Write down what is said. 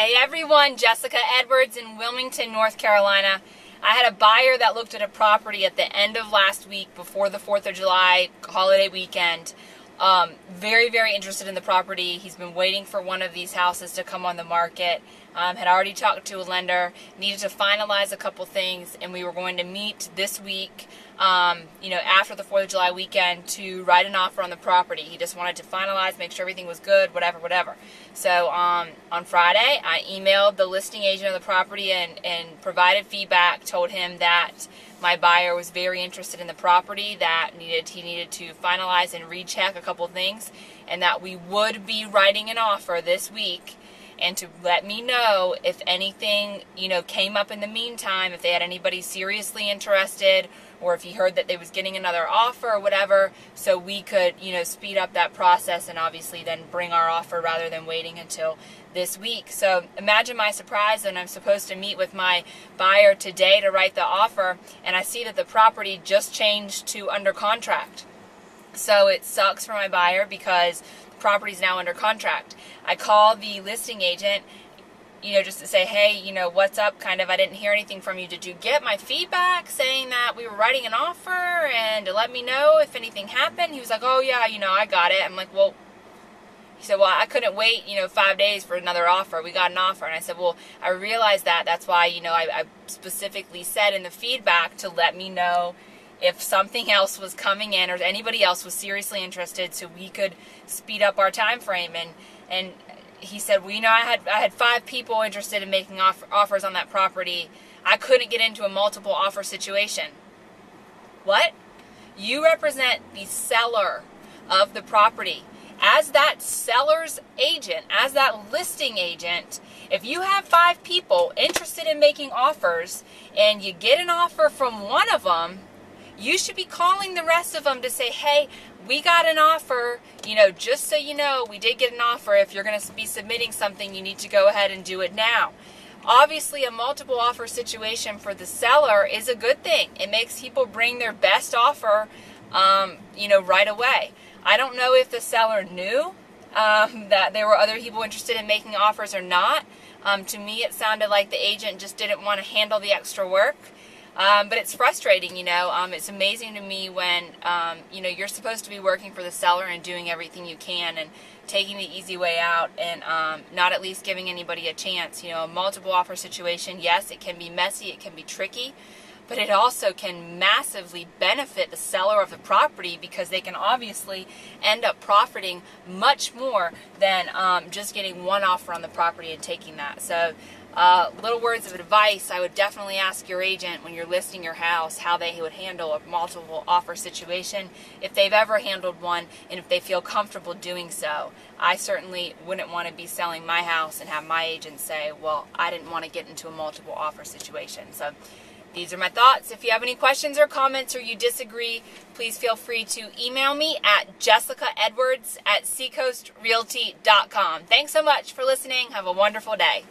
Hey everyone, Jessica Edwards in Wilmington, North Carolina. I had a buyer that looked at a property at the end of last week before the 4th of July holiday weekend. Very, very interested in the property. He's been waiting for one of these houses to come on the market. Had already talked to a lender, needed to finalize a couple things, and we were going to meet this week, after the 4th of July weekend to write an offer on the property. He just wanted to finalize, make sure everything was good, whatever. So on Friday, I emailed the listing agent of the property and provided feedback, told him that my buyer was very interested in the property, that he needed to finalize and recheck a couple things, and that we would be writing an offer this week, and to let me know if anything, came up in the meantime, if they had anybody seriously interested, or if he heard that they was getting another offer or whatever, so we could, speed up that process and obviously then bring our offer rather than waiting until this week. So imagine my surprise when I'm supposed to meet with my buyer today to write the offer, and I see that the property just changed to under contract. So it sucks for my buyer because the property's now under contract. I call the listing agent, just to say, hey, what's up, I didn't hear anything from you. Did you get my feedback saying that we were writing an offer and to let me know if anything happened? He was like, oh yeah, I got it. I'm like, well, he said, well, I couldn't wait, 5 days for another offer. We got an offer. And I said, well, I realized that. That's why, I specifically said in the feedback to let me know if something else was coming in or anybody else was seriously interested so we could speed up our time frame. And he said, well, I had 5 people interested in making offers on that property. I couldn't get into a multiple offer situation. What? You represent the seller of the property. As that seller's agent, as that listing agent, if you have 5 people interested in making offers and you get an offer from one of them, you should be calling the rest of them to say, hey, we got an offer, just so you know, we did get an offer. If you're going to be submitting something, you need to go ahead and do it now. Obviously, a multiple offer situation for the seller is a good thing. It makes people bring their best offer, right away. I don't know if the seller knew that there were other people interested in making offers or not. To me, it sounded like the agent just didn't want to handle the extra work. But it's frustrating, it's amazing to me when, you're supposed to be working for the seller and doing everything you can and taking the easy way out and not at least giving anybody a chance. A multiple offer situation, yes, it can be messy, it can be tricky, but it also can massively benefit the seller of the property because they can obviously end up profiting much more than just getting one offer on the property and taking that. So little words of advice, I would definitely ask your agent when you're listing your house how they would handle a multiple offer situation, if they've ever handled one, and if they feel comfortable doing so. I certainly wouldn't want to be selling my house and have my agent say, well, I didn't want to get into a multiple offer situation. So these are my thoughts. If you have any questions or comments or you disagree, please feel free to email me at jessicaedwards@seacoastrealty.com. Thanks so much for listening. Have a wonderful day.